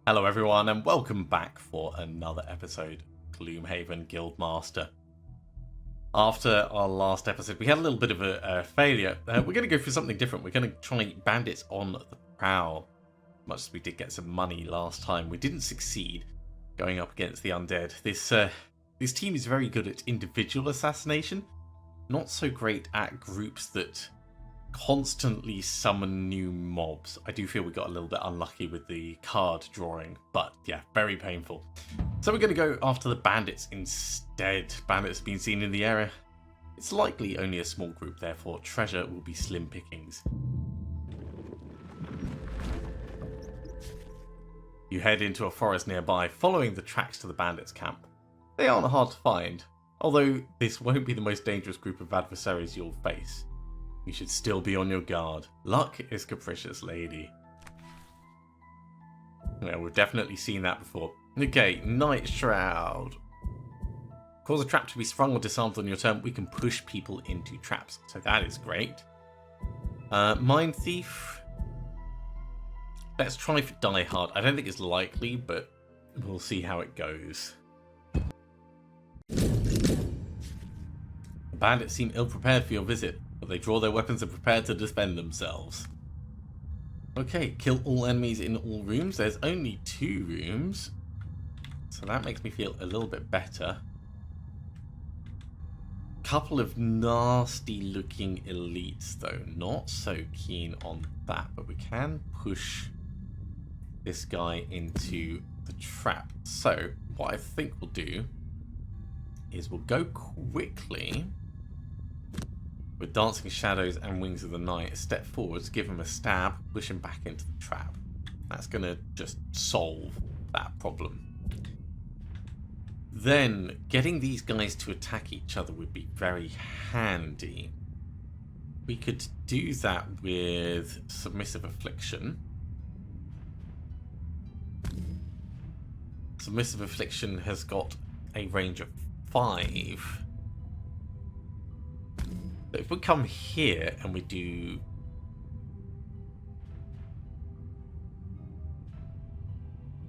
Hello everyone and welcome back for another episode of Gloomhaven Guildmaster. After our last episode we had a little bit of a failure. We're going to go for something different. We're going to try bandits on the prowl. Much as we did get some money last time, we didn't succeed going up against the undead. This team is very good at individual assassination, not so great at groups that constantly summon new mobs. I do feel we got a little bit unlucky with the card drawing, but yeah, very painful. So we're going to go after the bandits instead. Bandits have been seen in the area. It's likely only a small group, therefore treasure will be slim pickings. You head into a forest nearby, following the tracks to the bandits' camp. They aren't hard to find, although this won't be the most dangerous group of adversaries you'll face. You should still be on your guard. Luck is capricious, lady. Yeah, we've definitely seen that before. Okay, Nightshroud. Cause a trap to be sprung or disarmed on your turn. We can push people into traps, so that is great. Mindthief. Let's try for Die Hard. I don't think it's likely, but we'll see how it goes. The bandits seem ill-prepared for your visit, but they draw their weapons and prepare to defend themselves. Okay, kill all enemies in all rooms. There's only 2 rooms, so that makes me feel a little bit better. Couple of nasty looking elites though, not so keen on that, but we can push this guy into the trap. So what I think we'll do is we'll go quickly with Dancing Shadows and Wings of the Night, step forwards, give him a stab, push him back into the trap. That's going to just solve that problem. Then, getting these guys to attack each other would be very handy. We could do that with Submissive Affliction. Submissive Affliction has got a range of 5. But if we come here and we do...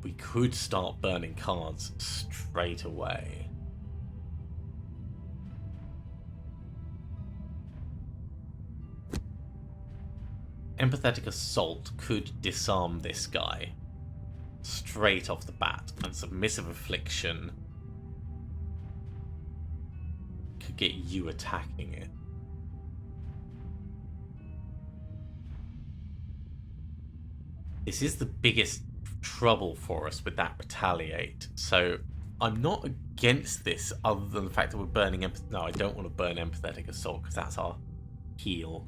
we could start burning cards straight away. Empathetic Assault could disarm this guy straight off the bat, and Submissive Affliction could get you attacking it. This is the biggest trouble for us with that Retaliate. So I'm not against this other than the fact that we're burning No, I don't want to burn Empathetic Assault because that's our heal.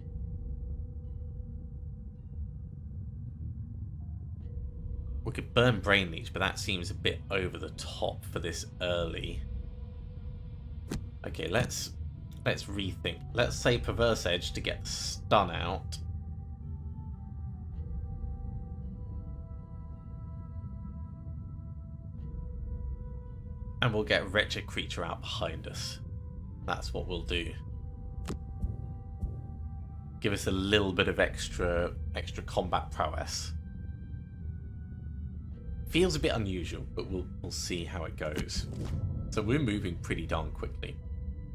We could burn Brain Leech, but that seems a bit over the top for this early. Okay, let's rethink. Let's say Perverse Edge to get the stun out. And we'll get Wretched Creature out behind us. That's what we'll do. Give us a little bit of extra combat prowess. Feels a bit unusual, but we'll see how it goes. So we're moving pretty darn quickly.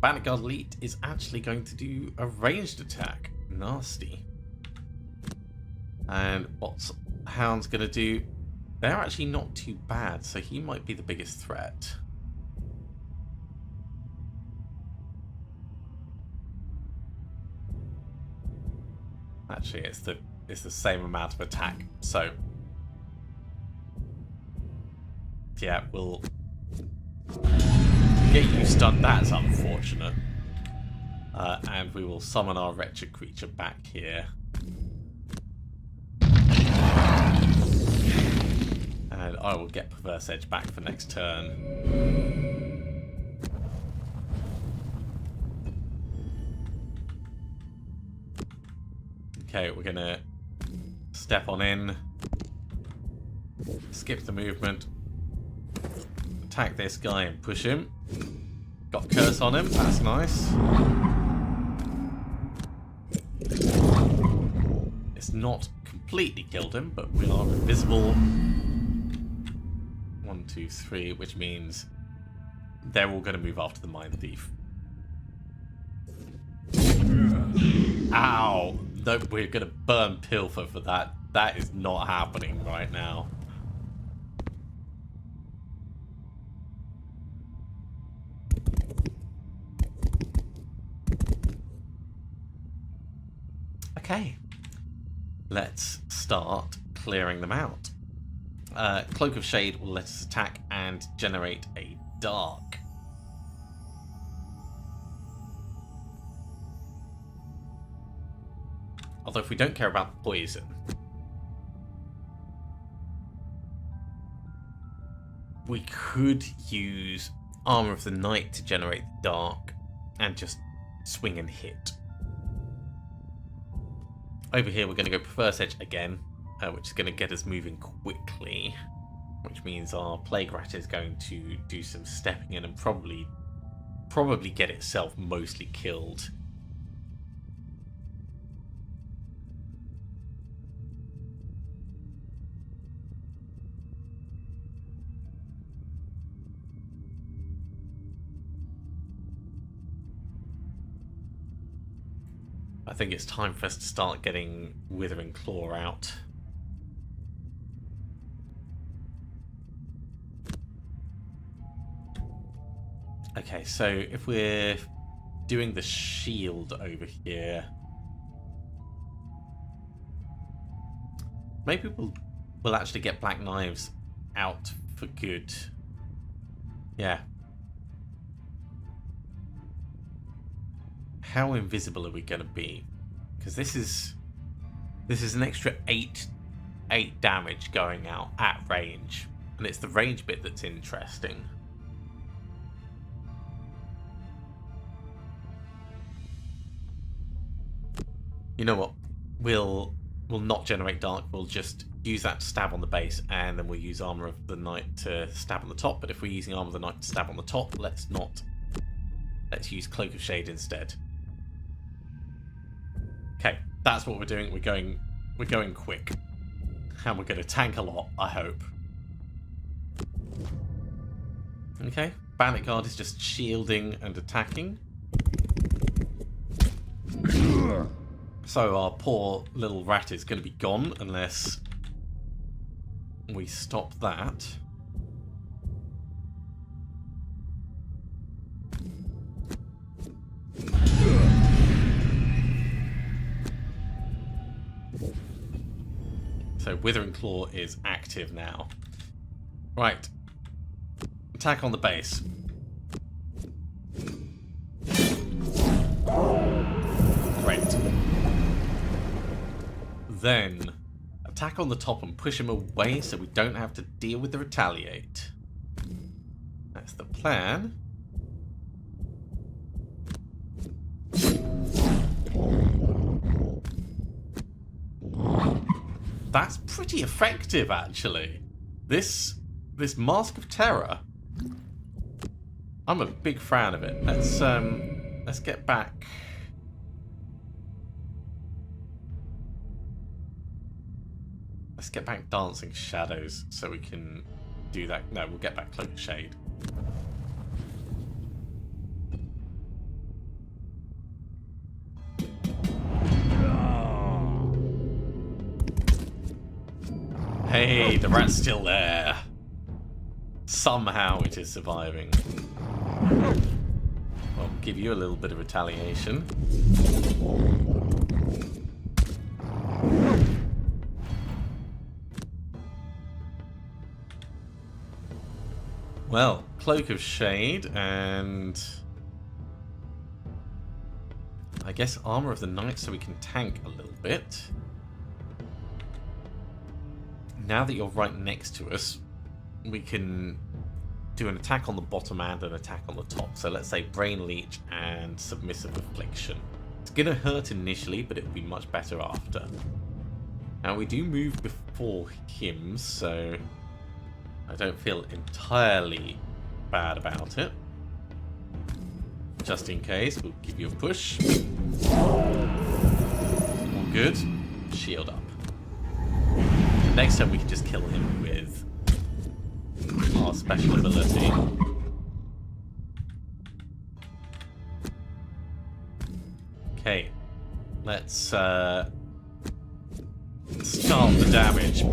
Bandit Guard Elite is actually going to do a ranged attack. Nasty. And what's Hound's going to do? They're actually not too bad, so he might be the biggest threat. Actually, it's the same amount of attack, so yeah, we'll get you stunned. That's unfortunate. And we will summon our Wretched Creature back here. And I will get Perverse Edge back for next turn. Okay, we're going to step on in, skip the movement, attack this guy and push him. Got Curse on him, that's nice. It's not completely killed him, but we are invisible. 1, 2, 3, which means they're all going to move after the Mindthief. Ow! No, we're going to burn Pilfer for that. That is not happening right now. Okay. Let's start clearing them out. Cloak of Shade will let us attack and generate a dark. Although if we don't care about poison, we could use Armor of the Night to generate the dark and just swing and hit. Over here we're going to go Perverse Edge again, which is going to get us moving quickly, which means our Plague Rat is going to do some stepping in and probably get itself mostly killed. I think it's time for us to start getting Withering Claw out. Okay, so if we're doing the shield over here, maybe we'll actually get Black Knives out for good. Yeah. How invisible are we going to be? Because this is an extra 8 damage going out at range, and it's the range bit that's interesting. You know what? We'll not generate dark. We'll just use that to stab on the base, and then we'll use Armor of the Night to stab on the top. But if we're using Armor of the Night to stab on the top, let's use Cloak of Shade instead. Okay, that's what we're doing. We're going quick, and we're going to tank a lot, I hope. Okay, Bandit Guard is just shielding and attacking. So our poor little rat is going to be gone unless we stop that. So Withering Claw is active now. Right. Attack on the base. Great. Then attack on the top and push him away so we don't have to deal with the retaliate. That's the plan. That's pretty effective, actually. This Mask of Terror, I'm a big fan of it. Let's get back. Let's get back Dancing Shadows so we can do that. No, we'll get back Cloak of Shade. Hey, the rat's still there. Somehow it is surviving. I'll give you a little bit of retaliation. Well, Cloak of Shade and I guess Armor of the Night so we can tank a little bit. Now that you're right next to us, we can do an attack on the bottom and an attack on the top. So let's say Brain Leech and Submissive Affliction. It's going to hurt initially, but it'll be much better after. Now we do move before him, so I don't feel entirely bad about it. Just in case, we'll give you a push. All good. Shield up. Next time we can just kill him with our special ability. Okay, let's start the damage. Ow.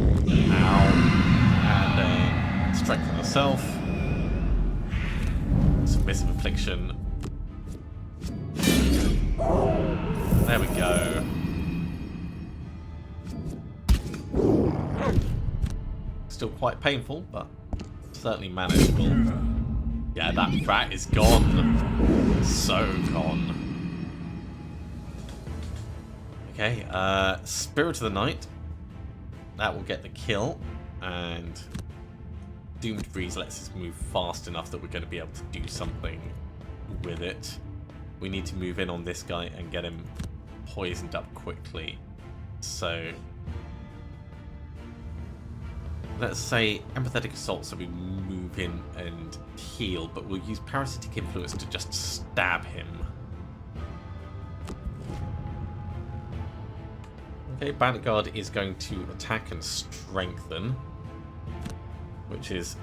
And then strengthen ourselves. Submissive Affliction. There we go. Still quite painful, but certainly manageable. Yeah, that rat is gone. So gone. Okay, Spirit of the Night. That will get the kill. And Doomed Breeze lets us move fast enough that we're going to be able to do something with it. We need to move in on this guy and get him poisoned up quickly. So let's say Empathetic Assault, so we move in and heal, but we'll use Parasitic Influence to just stab him. Okay, Bandit Guard is going to attack and strengthen, which is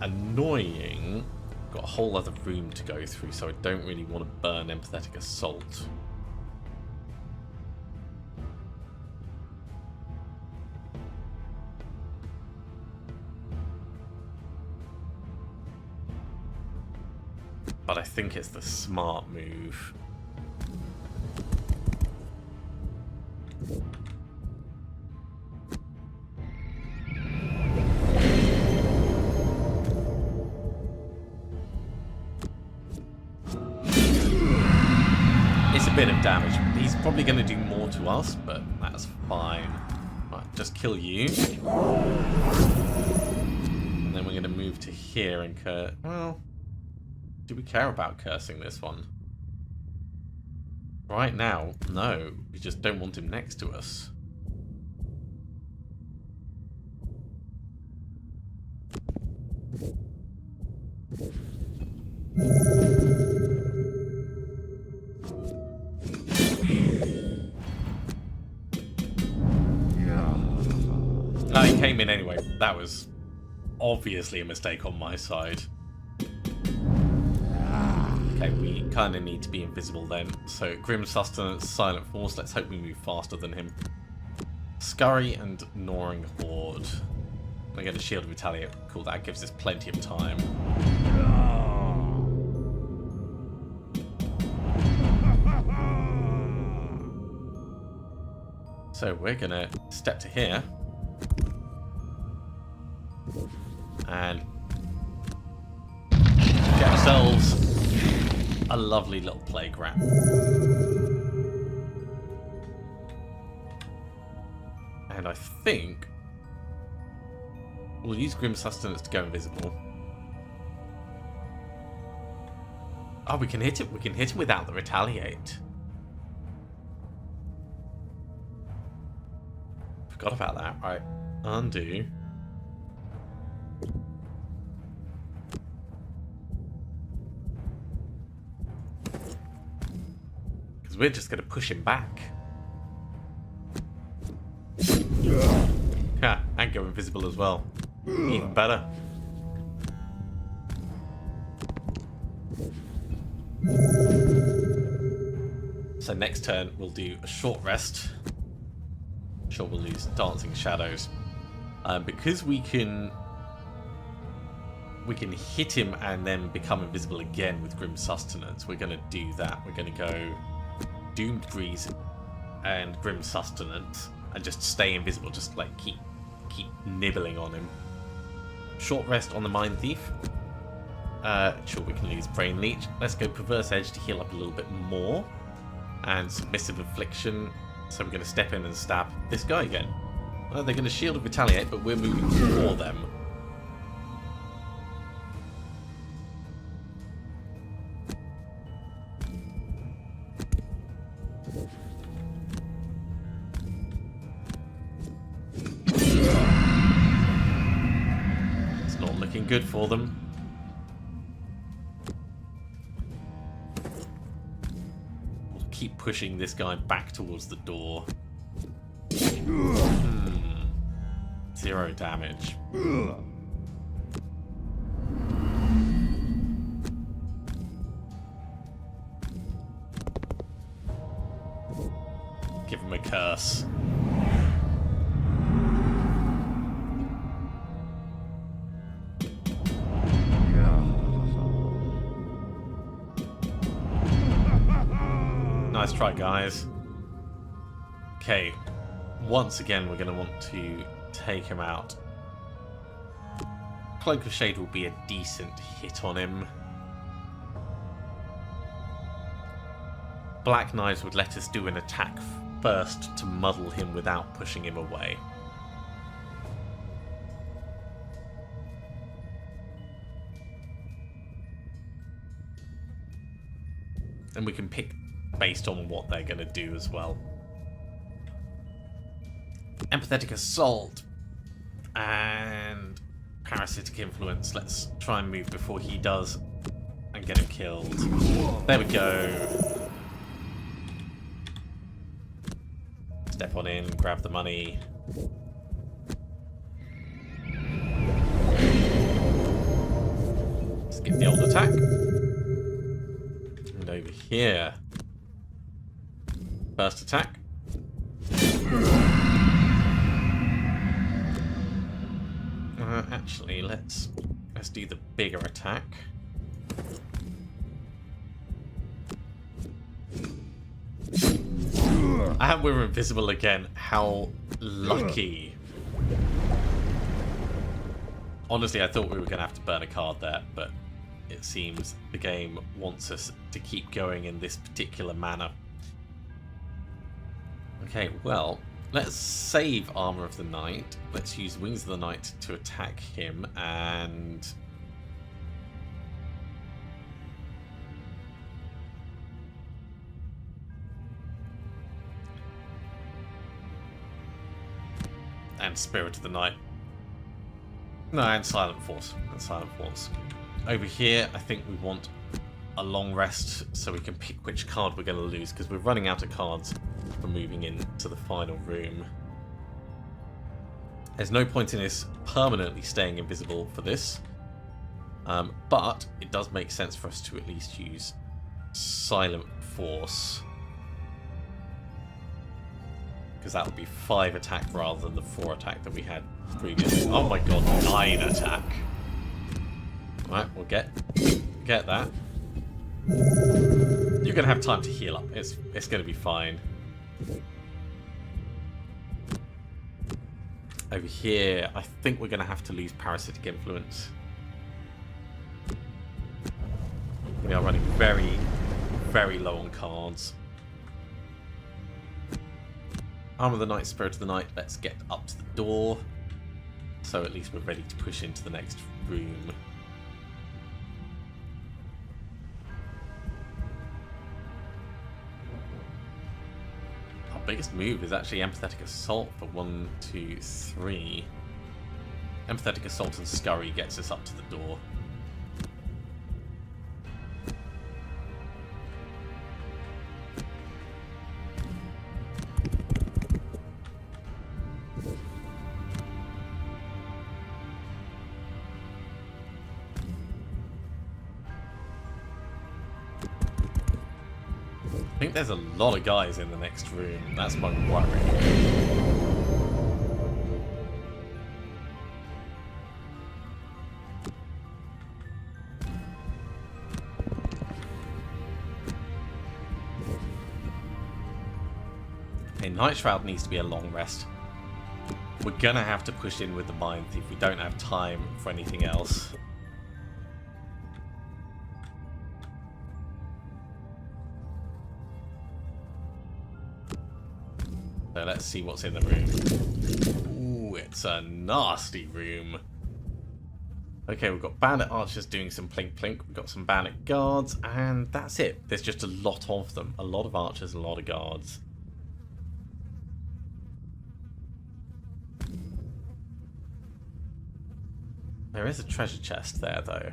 annoying. Got a whole other room to go through, so I don't really want to burn Empathetic Assault. But I think it's the smart move. It's a bit of damage. He's probably going to do more to us, but that's fine. Right, just kill you. And then we're going to move to here and curse. Well, do we care about cursing this one? Right now, no. We just don't want him next to us. No, he came in anyway. That was obviously a mistake on my side. Okay, we kind of need to be invisible then. So, Grim Sustenance, Silent Force. Let's hope we move faster than him. Scurry and Gnawing Horde. I get a Shield of Retaliate. Cool, that gives us plenty of time. So, we're going to step to here. And get ourselves a lovely little playground. And I think we'll use Grim Sustenance to go invisible. Oh, we can hit it. We can hit him without the retaliate. Forgot about that. Right, undo. We're just going to push him back. Yeah, and go invisible as well. Even better. So next turn we'll do a short rest. Sure, we'll use Dancing Shadows. Because we can hit him and then become invisible again with Grim Sustenance. We're going to do that. We're going to go Doomed Breeze and Grim Sustenance and just stay invisible, just like keep nibbling on him. Short rest on the Mindthief. Sure, we can use Brain Leech. Let's go Perverse Edge to heal up a little bit more. And Submissive Affliction. So we're going to step in and stab this guy again. They're going to Shield of Retaliate, but we're moving for them. Good for them. We'll keep pushing this guy back towards the door. This 0 damage. Give him a curse. Nice try, guys. Okay, once again we're going to want to take him out. Cloak of Shade will be a decent hit on him. Black Knives would let us do an attack first to muddle him without pushing him away. And we can pick based on what they're going to do as well. Empathetic Assault and Parasitic Influence. Let's try and move before he does and get him killed. There we go. Step on in, grab the money. Skip the old attack. And over here. First attack. Actually, let's do the bigger attack. And we're invisible again. How lucky. Honestly, I thought we were going to have to burn a card there, but it seems the game wants us to keep going in this particular manner. Okay, well, let's save Armor of the Knight. Let's use Wings of the Knight to attack him, and Spirit of the Night. No, and Silent Force. And Silent Force. Over here, I think we want a long rest so we can pick which card we're going to lose, because we're running out of cards for moving into the final room. There's no point in us permanently staying invisible for this, but it does make sense for us to at least use Silent Force, because that would be 5 attack rather than the 4 attack that we had previously. Oh my god, 9 attack. Right, we'll get that. You're going to have time to heal up. It's going to be fine. Over here, I think we're going to have to lose Parasitic Influence. We are running very, very low on cards. Arm of the Night, Spirit of the Night. Let's get up to the door, so at least we're ready to push into the next room. Our biggest move is actually Empathetic Assault for 1, 2, 3. Empathetic Assault and Scurry gets us up to the door. I think there's a lot of guys in the next room. That's my worry. Okay, Nightshroud needs to be a long rest. We're gonna have to push in with the Mindthief. We don't have time for anything else. So let's see what's in the room. Ooh, it's a nasty room. Okay, we've got bandit archers doing some plink plink. We've got some bandit guards, and that's it. There's just a lot of them. A lot of archers, a lot of guards. There is a treasure chest there, though.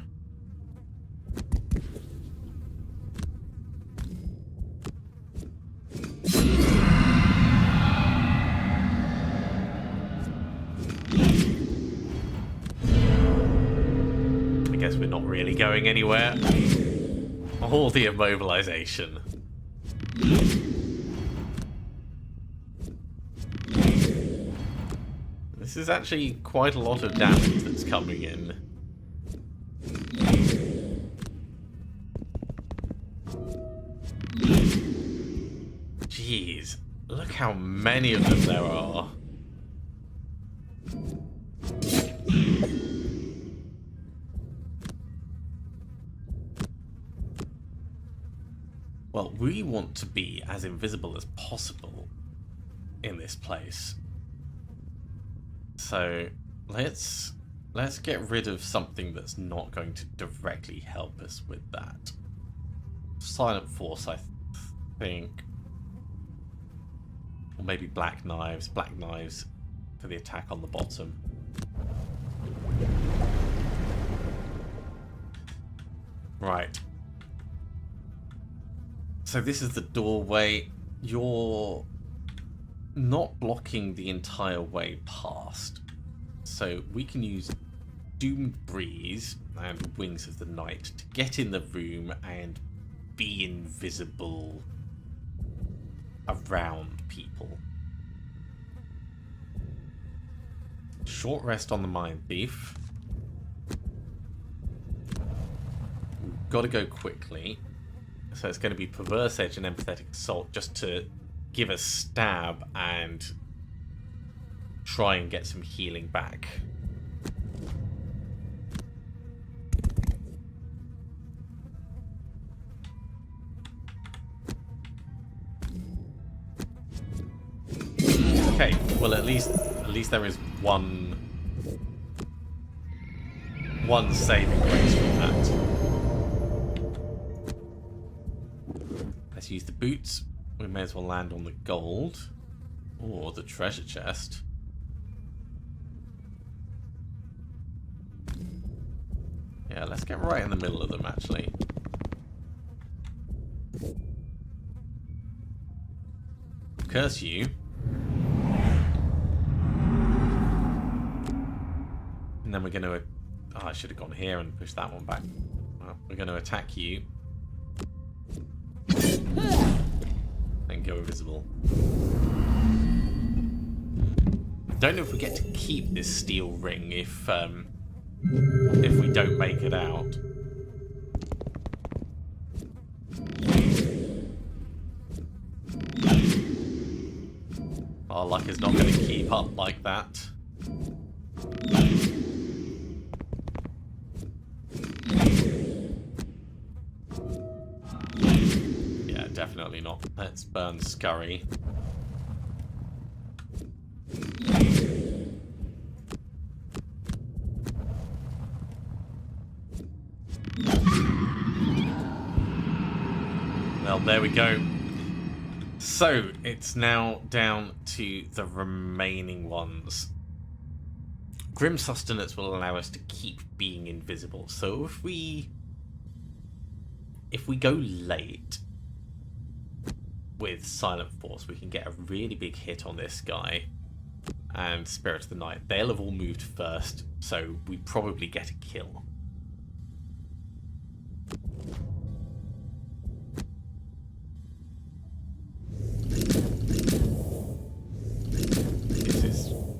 we're not really going anywhere. All the immobilization. This is actually quite a lot of damage that's coming in. Jeez, look how many of them there are. Well, we want to be as invisible as possible in this place. So let's get rid of something that's not going to directly help us with that. Silent Force, I think. Or maybe Black Knives. Black Knives for the attack on the bottom. Right. So this is the doorway. You're not blocking the entire way past. So we can use Doomed Breeze and Wings of the Night to get in the room and be invisible around people. Short rest on the Mindthief. We've got to go quickly. So it's going to be Perverse Edge and Empathetic Assault just to give a stab and try and get some healing back. Okay, well at least there is one saving grace from that. Let's use the boots. We may as well land on the gold or the treasure chest. Yeah, let's get right in the middle of them actually. Curse you. And then we're going to... Oh, I should have gone here and pushed that one back. Well, we're going to attack you. And go invisible. Don't know if we get to keep this steel ring if we don't make it out. Our luck is not going to keep up like that. Yeah, definitely not. Let's burn Scurry. Well, there we go. So, it's now down to the remaining ones. Grim Sustenance will allow us to keep being invisible. So if we go late with Silent Force, we can get a really big hit on this guy. And Spirit of the Night. They'll have all moved first, so we probably get a kill.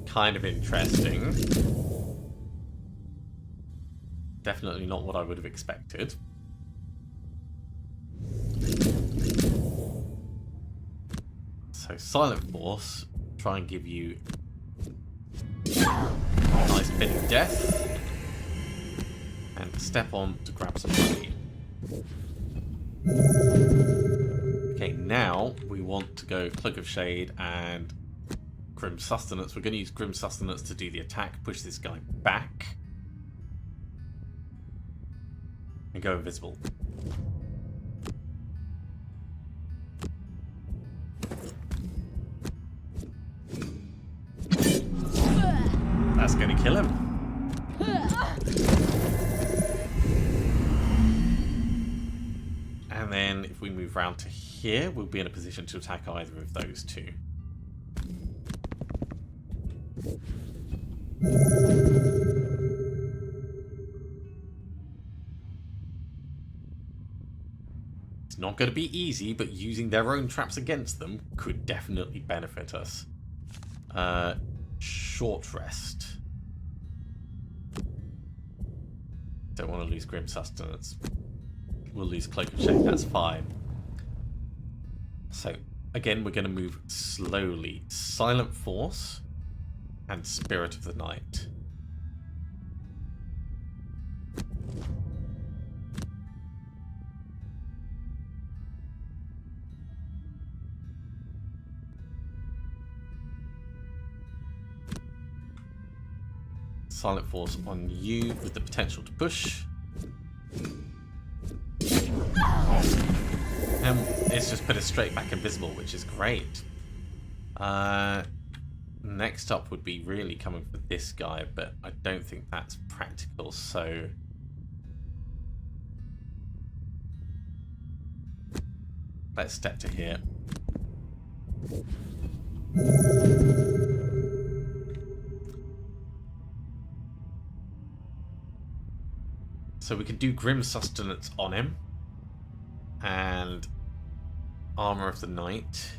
Kind of interesting. Definitely not what I would have expected. So Silent Force, try and give you a nice bit of death. And step on to grab some money. Okay, now we want to go Cloak of Shade and Grim Sustenance. We're going to use Grim Sustenance to do the attack, push this guy back, and go invisible. That's going to kill him. And then if we move round to here, we'll be in a position to attack either of those two. not going to be easy, but using their own traps against them could definitely benefit us. Short rest. Don't want to lose Grim Sustenance. We'll lose Cloak of Shame, that's fine. So, again, we're going to move slowly. Silent Force and Spirit of the Night. Silent Force on you with the potential to push. And it's just put us straight back invisible, which is great. Next up would be really coming for this guy, but I don't think that's practical, so... let's step to here. So we can do Grim Sustenance on him. And Armor of the Night.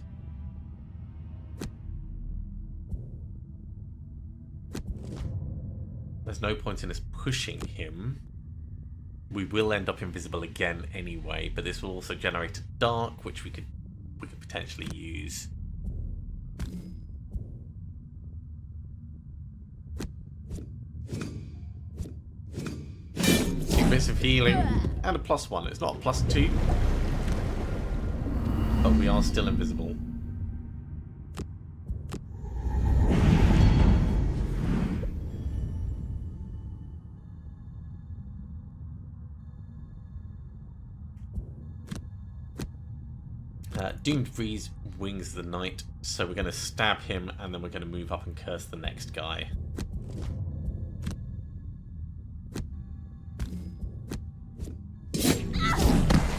There's no point in us pushing him. We will end up invisible again anyway, but this will also generate a dark, which we could potentially use. Bits of healing and a +1. It's not a +2, but we are still invisible. Doomed Breeze wings the night, so we're going to stab him and then we're going to move up and curse the next guy.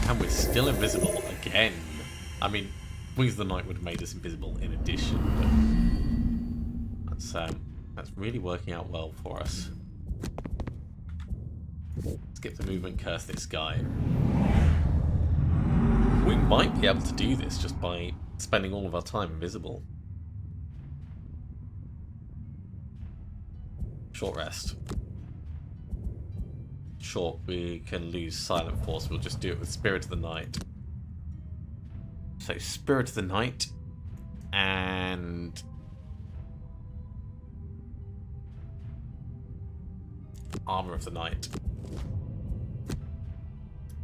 And we're still invisible again. I mean, Wings of the Night would have made us invisible in addition, but that's really working out well for us. Skip the movement, curse this guy. We might be able to do this just by spending all of our time invisible. Short rest. Sure, we can lose Silent Force. We'll just do it with Spirit of the Night. So Spirit of the Night and Armor of the Night.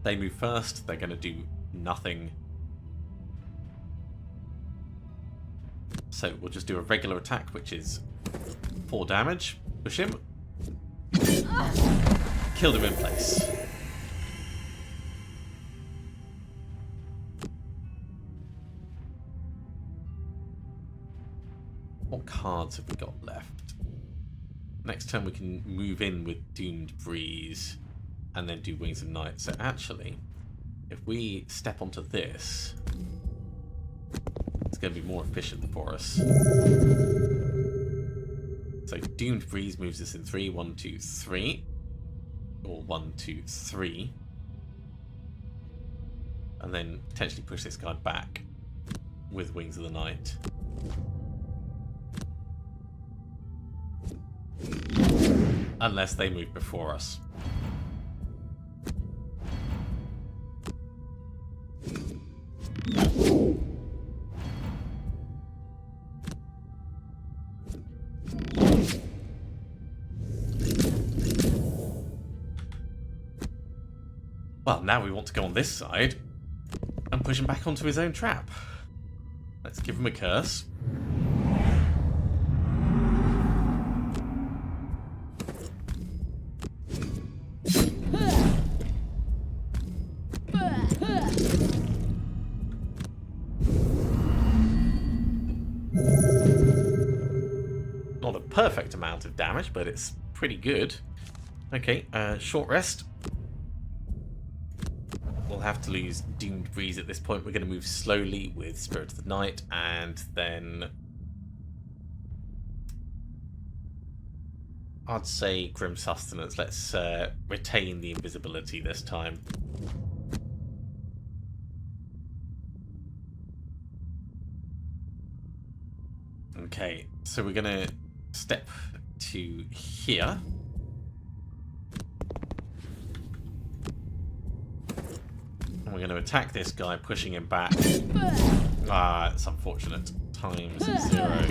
They move first. They're going to do nothing. So we'll just do a regular attack, which is 4 damage. Push him. Killed him in place. What cards have we got left? Next turn we can move in with Doomed Breeze and then do Wings of Night. So actually, if we step onto this, it's going to be more efficient for us. So Doomed Breeze moves us in 3, 1, 2, 3. Or 1, 2, 3. And then potentially push this guy back with Wings of the Night. Unless they move before us. Well, now we want to go on this side and push him back onto his own trap. Let's give him a curse. Not a perfect amount of damage, but it's pretty good. Okay, short rest. We'll have to lose Doomed Breeze at this point. We're going to move slowly with Spirit of the Night, and then I'd say Grim Sustenance. Let's retain the invisibility this time. So we're going to step to here. And we're going to attack this guy, pushing him back. Ah, it's unfortunate. Times 0.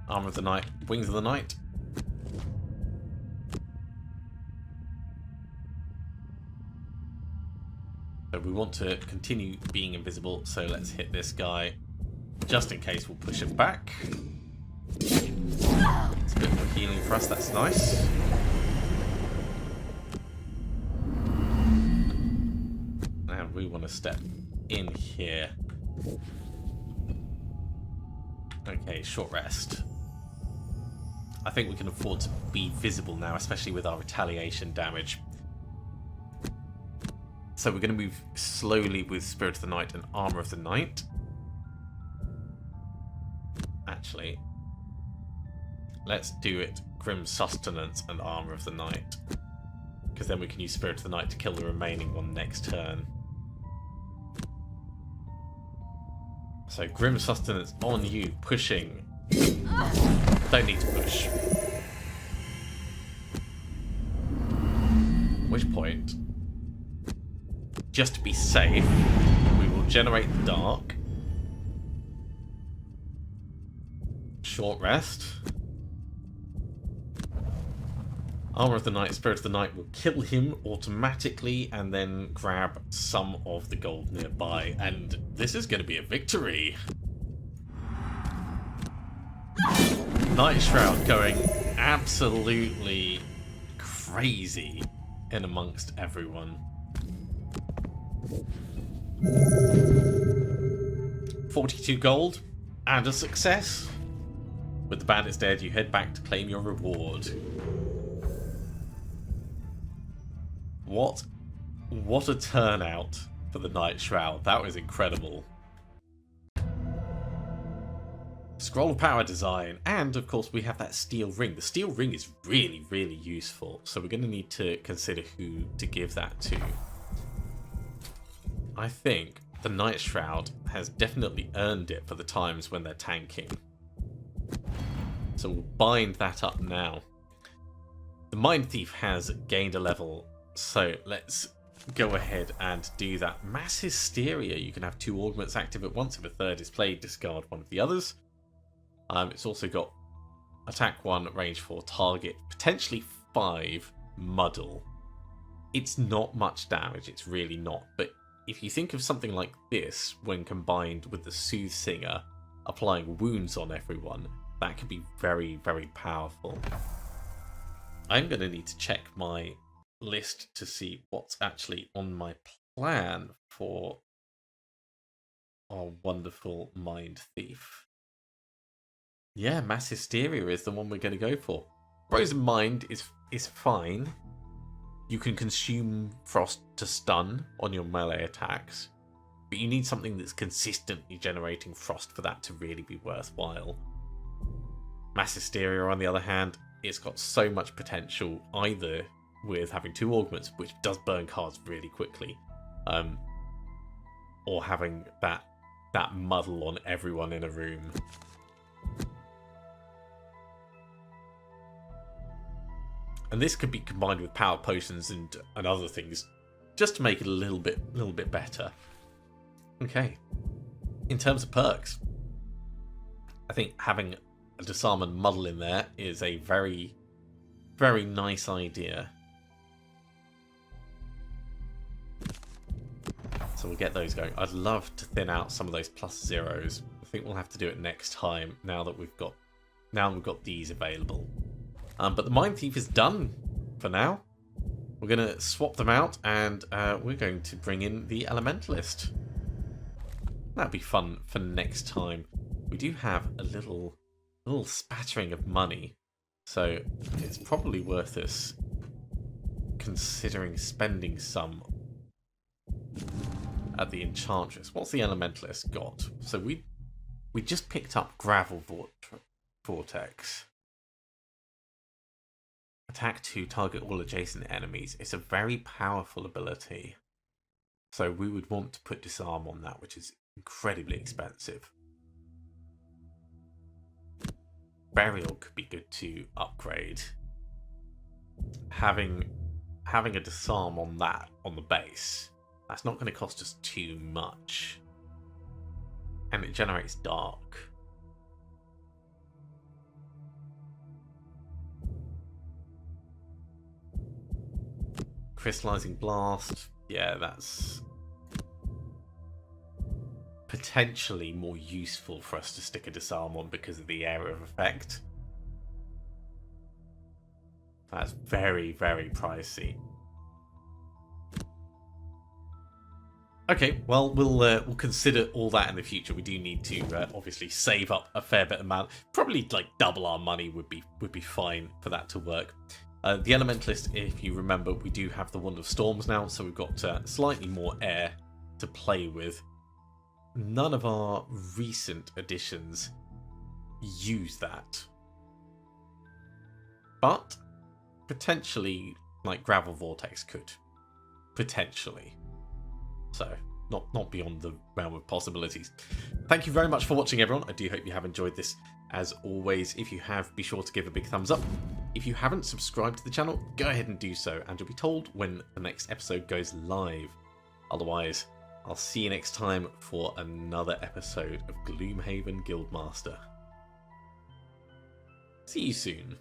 Armor of the Night, Wings of the Night. So we want to continue being invisible, so let's hit this guy. Just in case, we'll push him back. It's a bit more healing for us, that's nice. And we want to step in here. Okay, short rest. I think we can afford to be visible now, especially with our retaliation damage. So we're going to move slowly with Spirit of the Night and Armor of the Night. Actually, let's do it Grim Sustenance and Armor of the Night. Because then we can use Spirit of the Night to kill the remaining one next turn. So Grim Sustenance on you, pushing. Don't need to push. At which point, just to be safe, we will generate the dark. Short rest. Armor of the Night, Spirit of the Night will kill him automatically and then grab some of the gold nearby. And this is going to be a victory. Nightshroud going absolutely crazy in amongst everyone. 42 gold and a success. With the bandits dead, you head back to claim your reward. What a turnout for the Nightshroud. That was incredible. Scroll of Power design, and of course we have that steel ring. The steel ring is really, really useful, so we're going to need to consider who to give that to. I think the Nightshroud has definitely earned it for the times when they're tanking. So we'll bind that up now. The Mindthief has gained a level, so let's go ahead and do that. Mass Hysteria, you can have 2 augments active at once. If a third is played, discard one of the others. It's also got attack 1, range 4, target, potentially 5, muddle. It's not much damage, it's really not. But if you think of something like this, when combined with the Soothsinger applying wounds on everyone, that could be very, very powerful. I'm going to need to check my list to see what's actually on my plan for our wonderful Mindthief. Yeah, Mass Hysteria is the one we're going to go for. Frozen Mind is fine. You can consume Frost to stun on your melee attacks, but you need something that's consistently generating Frost for that to really be worthwhile. Mass Hysteria, on the other hand, it's got so much potential, either with having 2 augments, which does burn cards really quickly, or having that muddle on everyone in a room. And this could be combined with power potions and other things, just to make it a little bit better. Okay. In terms of perks, I think having a Disarm and Muddle in there is a very, very nice idea. So we'll get those going. I'd love to thin out some of those +0s. I think we'll have to do it next time now that we've got these available. But the Mindthief is done for now. We're going to swap them out, and we're going to bring in the Elementalist. That'll be fun for next time. We do have a little spattering of money, so it's probably worth us considering spending some at the Enchantress. What's the Elementalist got? So we just picked up Gravel Vortex. Attack 2, target all adjacent enemies. It's a very powerful ability. So we would want to put disarm on that, which is incredibly expensive. Burial could be good to upgrade. Having a disarm on that, on the base, that's not going to cost us too much. And it generates dark. Crystallizing Blast, yeah, that's potentially more useful for us to stick a disarm on because of the area of effect. That's very, very pricey. Okay, well, we'll consider all that in the future. We do need to obviously save up a fair bit amount. Probably like double our money would be fine for that to work. The Elementalist, if you remember, we do have the Wand of Storms now, so we've got slightly more air to play with. None of our recent additions use that. But potentially, like Gravel Vortex could. Potentially. So, not beyond the realm of possibilities. Thank you very much for watching, everyone. I do hope you have enjoyed this. As always, if you have, be sure to give a big thumbs up. If you haven't subscribed to the channel, go ahead and do so, and you'll be told when the next episode goes live. Otherwise, I'll see you next time for another episode of Gloomhaven Guildmaster. See you soon.